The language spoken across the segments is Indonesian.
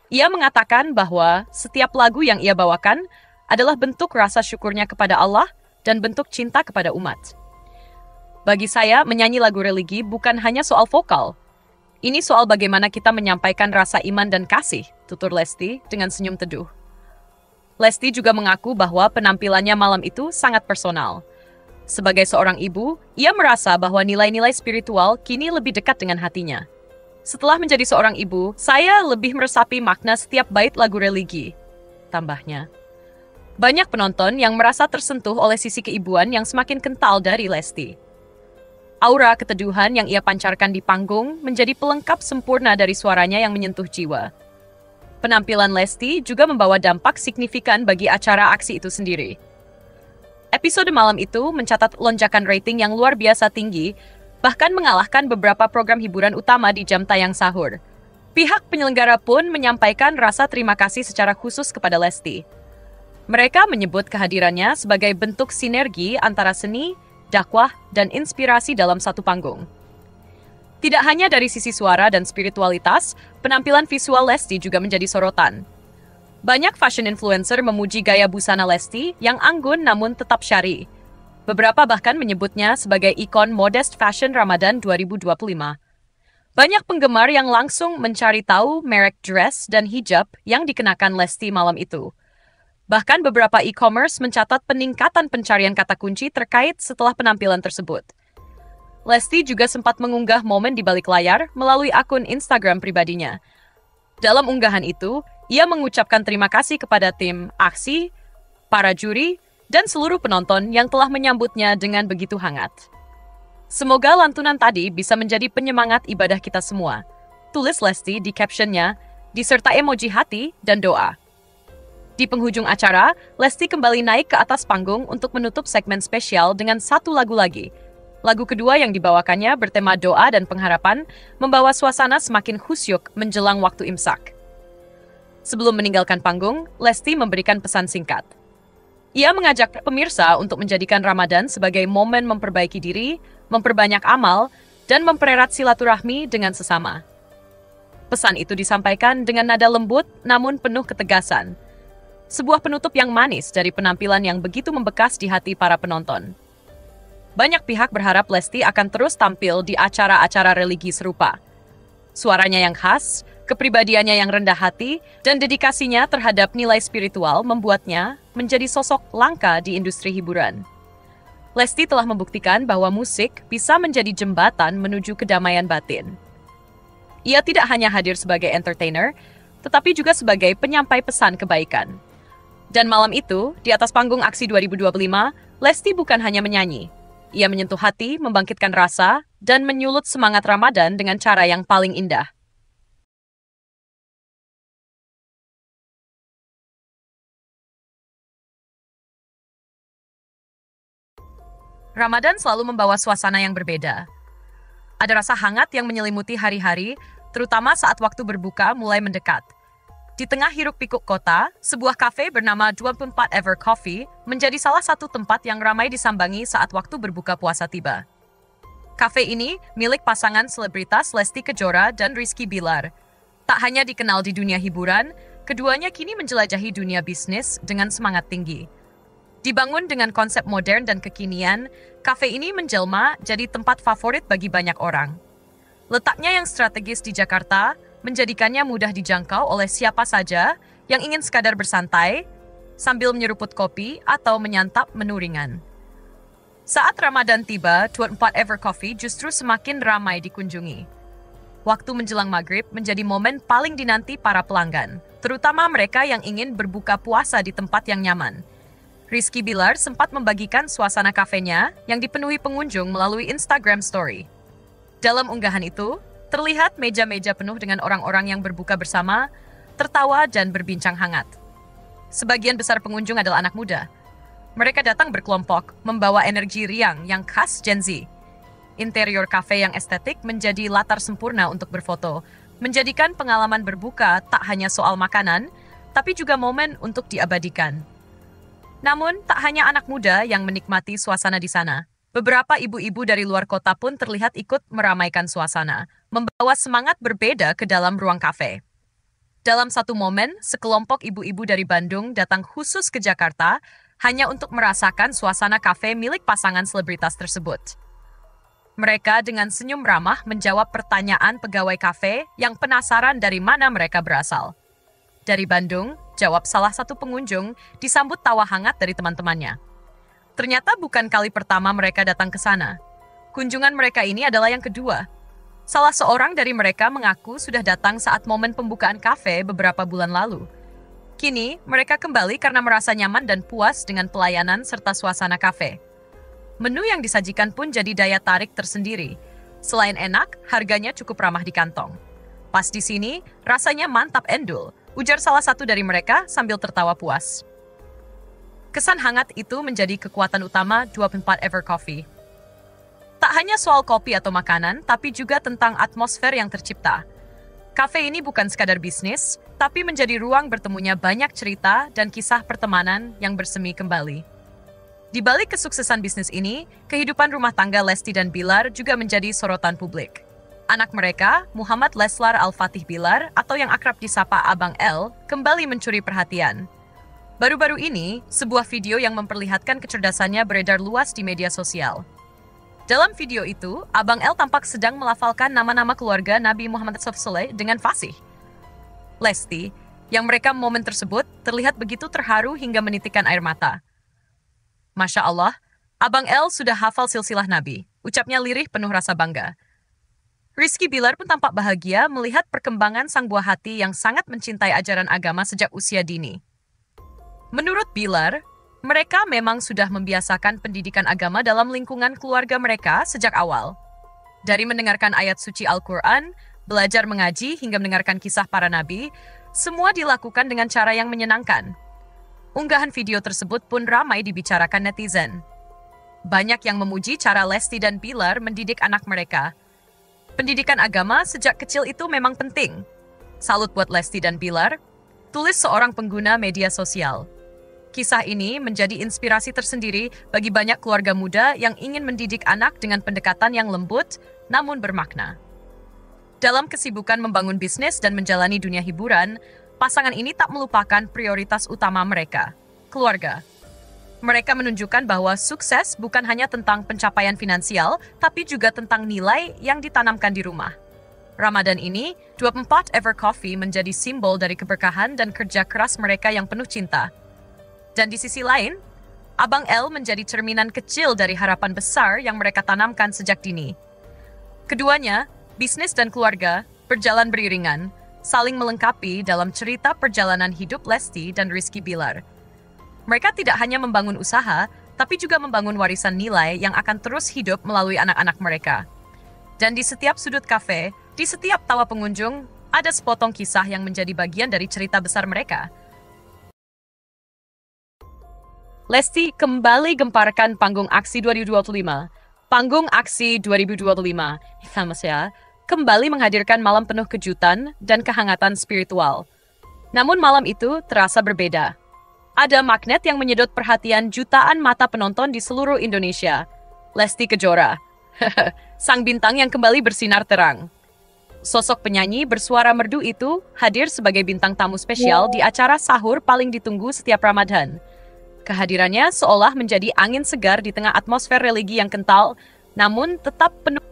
Ia mengatakan bahwa setiap lagu yang ia bawakan adalah bentuk rasa syukurnya kepada Allah dan bentuk cinta kepada umat. Bagi saya, menyanyi lagu religi bukan hanya soal vokal. Ini soal bagaimana kita menyampaikan rasa iman dan kasih, tutur Lesti dengan senyum teduh. Lesti juga mengaku bahwa penampilannya malam itu sangat personal. Sebagai seorang ibu, ia merasa bahwa nilai-nilai spiritual kini lebih dekat dengan hatinya. Setelah menjadi seorang ibu, saya lebih meresapi makna setiap bait lagu religi, tambahnya. Banyak penonton yang merasa tersentuh oleh sisi keibuan yang semakin kental dari Lesti. Aura keteduhan yang ia pancarkan di panggung menjadi pelengkap sempurna dari suaranya yang menyentuh jiwa. Penampilan Lesti juga membawa dampak signifikan bagi acara aksi itu sendiri. Episode malam itu mencatat lonjakan rating yang luar biasa tinggi, bahkan mengalahkan beberapa program hiburan utama di jam tayang sahur. Pihak penyelenggara pun menyampaikan rasa terima kasih secara khusus kepada Lesti. Mereka menyebut kehadirannya sebagai bentuk sinergi antara seni, dakwah, dan inspirasi dalam satu panggung. Tidak hanya dari sisi suara dan spiritualitas, penampilan visual Lesti juga menjadi sorotan. Banyak fashion influencer memuji gaya busana Lesti yang anggun namun tetap syar'i. Beberapa bahkan menyebutnya sebagai ikon modest fashion Ramadan 2025. Banyak penggemar yang langsung mencari tahu merek dress dan hijab yang dikenakan Lesti malam itu. Bahkan beberapa e-commerce mencatat peningkatan pencarian kata kunci terkait setelah penampilan tersebut. Lesti juga sempat mengunggah momen di balik layar melalui akun Instagram pribadinya. Dalam unggahan itu, ia mengucapkan terima kasih kepada tim aksi, para juri, dan seluruh penonton yang telah menyambutnya dengan begitu hangat. Semoga lantunan tadi bisa menjadi penyemangat ibadah kita semua. Tulis Lesti di captionnya, disertai emoji hati dan doa. Di penghujung acara, Lesti kembali naik ke atas panggung untuk menutup segmen spesial dengan satu lagu lagi. Lagu kedua yang dibawakannya bertema doa dan pengharapan, membawa suasana semakin khusyuk menjelang waktu imsak. Sebelum meninggalkan panggung, Lesti memberikan pesan singkat. Ia mengajak pemirsa untuk menjadikan Ramadan sebagai momen memperbaiki diri, memperbanyak amal, dan mempererat silaturahmi dengan sesama. Pesan itu disampaikan dengan nada lembut namun penuh ketegasan. Sebuah penutup yang manis dari penampilan yang begitu membekas di hati para penonton. Banyak pihak berharap Lesti akan terus tampil di acara-acara religi serupa. Suaranya yang khas, kepribadiannya yang rendah hati, dan dedikasinya terhadap nilai spiritual membuatnya menjadi sosok langka di industri hiburan. Lesti telah membuktikan bahwa musik bisa menjadi jembatan menuju kedamaian batin. Ia tidak hanya hadir sebagai entertainer, tetapi juga sebagai penyampai pesan kebaikan. Dan malam itu, di atas panggung Aksi 2025, Lesti bukan hanya menyanyi. Ia menyentuh hati, membangkitkan rasa, dan menyulut semangat Ramadan dengan cara yang paling indah. Ramadan selalu membawa suasana yang berbeda. Ada rasa hangat yang menyelimuti hari-hari, terutama saat waktu berbuka mulai mendekat. Di tengah hiruk-pikuk kota, sebuah kafe bernama 24 Ever Coffee menjadi salah satu tempat yang ramai disambangi saat waktu berbuka puasa tiba. Kafe ini milik pasangan selebritas Lesti Kejora dan Rizky Bilar. Tak hanya dikenal di dunia hiburan, keduanya kini menjelajahi dunia bisnis dengan semangat tinggi. Dibangun dengan konsep modern dan kekinian, kafe ini menjelma jadi tempat favorit bagi banyak orang. Letaknya yang strategis di Jakarta menjadikannya mudah dijangkau oleh siapa saja yang ingin sekadar bersantai, sambil menyeruput kopi atau menyantap menu ringan. Saat Ramadan tiba, 24 Ever Coffee justru semakin ramai dikunjungi. Waktu menjelang maghrib menjadi momen paling dinanti para pelanggan, terutama mereka yang ingin berbuka puasa di tempat yang nyaman. Rizky Bilar sempat membagikan suasana kafenya yang dipenuhi pengunjung melalui Instagram Story. Dalam unggahan itu, terlihat meja-meja penuh dengan orang-orang yang berbuka bersama, tertawa dan berbincang hangat. Sebagian besar pengunjung adalah anak muda. Mereka datang berkelompok, membawa energi riang yang khas Gen Z. Interior kafe yang estetik menjadi latar sempurna untuk berfoto, menjadikan pengalaman berbuka tak hanya soal makanan, tapi juga momen untuk diabadikan. Namun, tak hanya anak muda yang menikmati suasana di sana. Beberapa ibu-ibu dari luar kota pun terlihat ikut meramaikan suasana, membawa semangat berbeda ke dalam ruang kafe. Dalam satu momen, sekelompok ibu-ibu dari Bandung datang khusus ke Jakarta hanya untuk merasakan suasana kafe milik pasangan selebritas tersebut. Mereka dengan senyum ramah menjawab pertanyaan pegawai kafe yang penasaran dari mana mereka berasal. Dari Bandung, jawab salah satu pengunjung, disambut tawa hangat dari teman-temannya. Ternyata bukan kali pertama mereka datang ke sana. Kunjungan mereka ini adalah yang kedua. Salah seorang dari mereka mengaku sudah datang saat momen pembukaan kafe beberapa bulan lalu. Kini, mereka kembali karena merasa nyaman dan puas dengan pelayanan serta suasana kafe. Menu yang disajikan pun jadi daya tarik tersendiri. Selain enak, harganya cukup ramah di kantong. Pas di sini, rasanya mantap endul, ujar salah satu dari mereka sambil tertawa puas. Kesan hangat itu menjadi kekuatan utama 24 Ever Coffee. Tak hanya soal kopi atau makanan, tapi juga tentang atmosfer yang tercipta. Kafe ini bukan sekadar bisnis, tapi menjadi ruang bertemunya banyak cerita dan kisah pertemanan yang bersemi kembali. Di balik kesuksesan bisnis ini, kehidupan rumah tangga Lesti dan Bilar juga menjadi sorotan publik. Anak mereka, Muhammad Leslar Al-Fatih Bilar, atau yang akrab disapa Abang L, kembali mencuri perhatian. Baru-baru ini, sebuah video yang memperlihatkan kecerdasannya beredar luas di media sosial. Dalam video itu, Abang L tampak sedang melafalkan nama-nama keluarga Nabi Muhammad SAW dengan fasih. Lesti, yang merekam momen tersebut, terlihat begitu terharu hingga menitikkan air mata. Masya Allah, Abang L sudah hafal silsilah Nabi, ucapnya lirih penuh rasa bangga. Rizky Bilar pun tampak bahagia melihat perkembangan sang buah hati yang sangat mencintai ajaran agama sejak usia dini. Menurut Bilar, mereka memang sudah membiasakan pendidikan agama dalam lingkungan keluarga mereka sejak awal. Dari mendengarkan ayat suci Al-Quran, belajar mengaji hingga mendengarkan kisah para nabi, semua dilakukan dengan cara yang menyenangkan. Unggahan video tersebut pun ramai dibicarakan netizen. Banyak yang memuji cara Lesti dan Bilar mendidik anak mereka. Pendidikan agama sejak kecil itu memang penting. Salut buat Lesti dan Bilar, tulis seorang pengguna media sosial. Kisah ini menjadi inspirasi tersendiri bagi banyak keluarga muda yang ingin mendidik anak dengan pendekatan yang lembut namun bermakna. Dalam kesibukan membangun bisnis dan menjalani dunia hiburan, pasangan ini tak melupakan prioritas utama mereka, keluarga. Mereka menunjukkan bahwa sukses bukan hanya tentang pencapaian finansial, tapi juga tentang nilai yang ditanamkan di rumah. Ramadan ini, 24 Ever Coffee menjadi simbol dari keberkahan dan kerja keras mereka yang penuh cinta. Dan di sisi lain, Abang L menjadi cerminan kecil dari harapan besar yang mereka tanamkan sejak dini. Keduanya, bisnis dan keluarga, berjalan beriringan, saling melengkapi dalam cerita perjalanan hidup Lesti dan Rizky Bilar. Mereka tidak hanya membangun usaha, tapi juga membangun warisan nilai yang akan terus hidup melalui anak-anak mereka. Dan di setiap sudut kafe, di setiap tawa pengunjung, ada sepotong kisah yang menjadi bagian dari cerita besar mereka. Lesti kembali gemparkan panggung aksi 2025. Panggung aksi 2025, kembali menghadirkan malam penuh kejutan dan kehangatan spiritual. Namun malam itu terasa berbeda. Ada magnet yang menyedot perhatian jutaan mata penonton di seluruh Indonesia. Lesti Kejora, sang bintang yang kembali bersinar terang. Sosok penyanyi bersuara merdu itu hadir sebagai bintang tamu spesial di acara sahur paling ditunggu setiap Ramadan. Kehadirannya seolah menjadi angin segar di tengah atmosfer religi yang kental, namun tetap penuh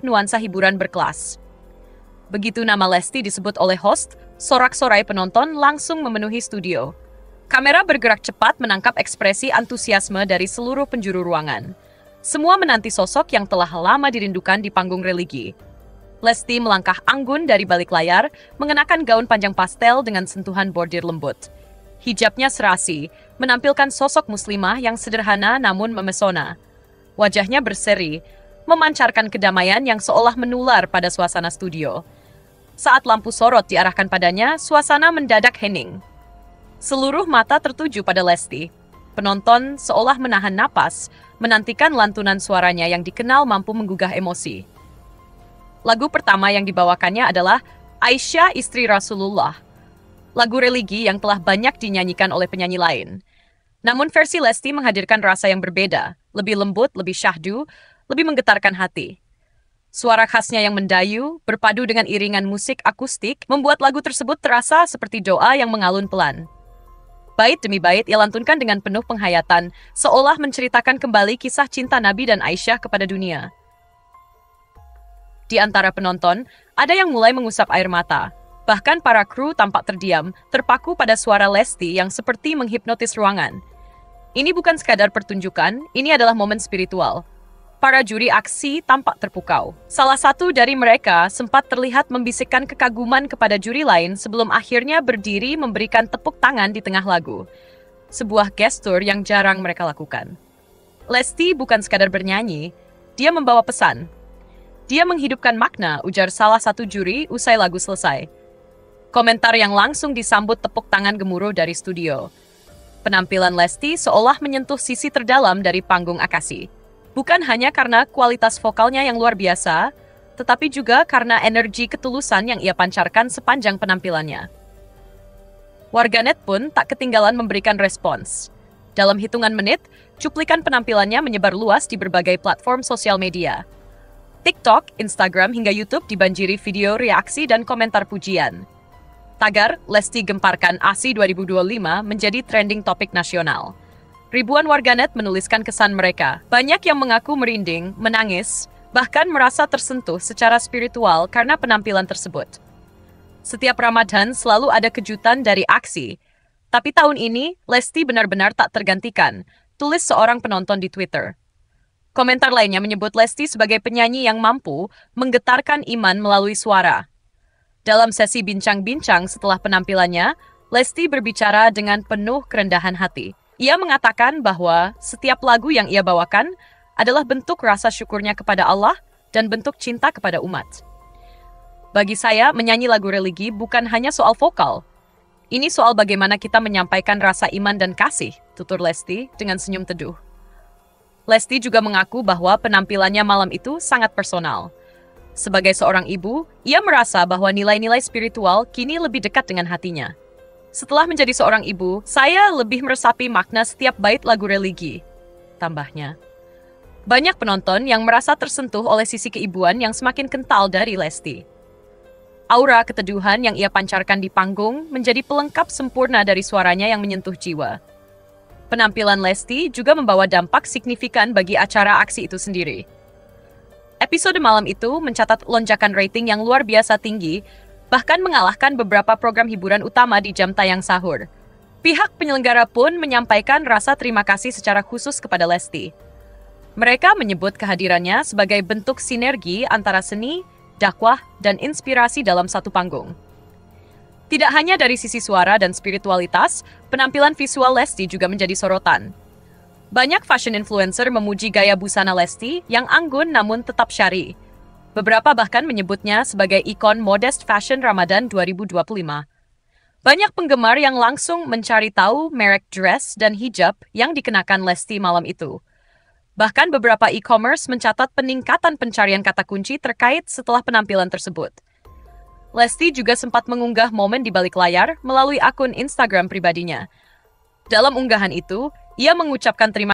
nuansa hiburan berkelas. Begitu nama Lesti disebut oleh host, sorak-sorai penonton langsung memenuhi studio. Kamera bergerak cepat menangkap ekspresi antusiasme dari seluruh penjuru ruangan. Semua menanti sosok yang telah lama dirindukan di panggung religi. Lesti melangkah anggun dari balik layar, mengenakan gaun panjang pastel dengan sentuhan bordir lembut. Hijabnya serasi, menampilkan sosok muslimah yang sederhana namun memesona. Wajahnya berseri, memancarkan kedamaian yang seolah menular pada suasana studio. Saat lampu sorot diarahkan padanya, suasana mendadak hening. Seluruh mata tertuju pada Lesti. Penonton seolah menahan napas, menantikan lantunan suaranya yang dikenal mampu menggugah emosi. Lagu pertama yang dibawakannya adalah Aisyah Istri Rasulullah, lagu religi yang telah banyak dinyanyikan oleh penyanyi lain. Namun versi Lesti menghadirkan rasa yang berbeda, lebih lembut, lebih syahdu, lebih menggetarkan hati. Suara khasnya yang mendayu, berpadu dengan iringan musik akustik, membuat lagu tersebut terasa seperti doa yang mengalun pelan. Bait demi bait ia lantunkan dengan penuh penghayatan, seolah menceritakan kembali kisah cinta Nabi dan Aisyah kepada dunia. Di antara penonton, ada yang mulai mengusap air mata. Bahkan para kru tampak terdiam, terpaku pada suara Lesti yang seperti menghipnotis ruangan. Ini bukan sekadar pertunjukan, ini adalah momen spiritual. Para juri aksi tampak terpukau. Salah satu dari mereka sempat terlihat membisikkan kekaguman kepada juri lain sebelum akhirnya berdiri memberikan tepuk tangan di tengah lagu. Sebuah gestur yang jarang mereka lakukan. Lesti bukan sekadar bernyanyi, dia membawa pesan. Dia menghidupkan makna, ujar salah satu juri usai lagu selesai. Komentar yang langsung disambut tepuk tangan gemuruh dari studio. Penampilan Lesti seolah menyentuh sisi terdalam dari panggung Akasi. Bukan hanya karena kualitas vokalnya yang luar biasa, tetapi juga karena energi ketulusan yang ia pancarkan sepanjang penampilannya. Warganet pun tak ketinggalan memberikan respons. Dalam hitungan menit, cuplikan penampilannya menyebar luas di berbagai platform sosial media. TikTok, Instagram, hingga YouTube dibanjiri video reaksi dan komentar pujian. Tagar Lesti Gemparkan ASI 2025 menjadi trending topik nasional. Ribuan warganet menuliskan kesan mereka. Banyak yang mengaku merinding, menangis, bahkan merasa tersentuh secara spiritual karena penampilan tersebut. Setiap Ramadan selalu ada kejutan dari aksi. Tapi tahun ini, Lesti benar-benar tak tergantikan, tulis seorang penonton di Twitter. Komentar lainnya menyebut Lesti sebagai penyanyi yang mampu menggetarkan iman melalui suara. Dalam sesi bincang-bincang setelah penampilannya, Lesti berbicara dengan penuh kerendahan hati. Ia mengatakan bahwa setiap lagu yang ia bawakan adalah bentuk rasa syukurnya kepada Allah dan bentuk cinta kepada umat. Bagi saya, menyanyi lagu religi bukan hanya soal vokal. Ini soal bagaimana kita menyampaikan rasa iman dan kasih, tutur Lesti dengan senyum teduh. Lesti juga mengaku bahwa penampilannya malam itu sangat personal. Sebagai seorang ibu, ia merasa bahwa nilai-nilai spiritual kini lebih dekat dengan hatinya. Setelah menjadi seorang ibu, saya lebih meresapi makna setiap bait lagu religi, tambahnya. Banyak penonton yang merasa tersentuh oleh sisi keibuan yang semakin kental dari Lesti. Aura keteduhan yang ia pancarkan di panggung menjadi pelengkap sempurna dari suaranya yang menyentuh jiwa. Penampilan Lesti juga membawa dampak signifikan bagi acara aksi itu sendiri. Episode malam itu mencatat lonjakan rating yang luar biasa tinggi, bahkan mengalahkan beberapa program hiburan utama di jam tayang sahur. Pihak penyelenggara pun menyampaikan rasa terima kasih secara khusus kepada Lesti. Mereka menyebut kehadirannya sebagai bentuk sinergi antara seni, dakwah, dan inspirasi dalam satu panggung. Tidak hanya dari sisi suara dan spiritualitas, penampilan visual Lesti juga menjadi sorotan. Banyak fashion influencer memuji gaya busana Lesti yang anggun namun tetap syar'i. Beberapa bahkan menyebutnya sebagai ikon modest fashion Ramadan 2025. Banyak penggemar yang langsung mencari tahu merek dress dan hijab yang dikenakan Lesti malam itu. Bahkan beberapa e-commerce mencatat peningkatan pencarian kata kunci terkait setelah penampilan tersebut. Lesti juga sempat mengunggah momen di balik layar melalui akun Instagram pribadinya. Dalam unggahan itu, ia mengucapkan terima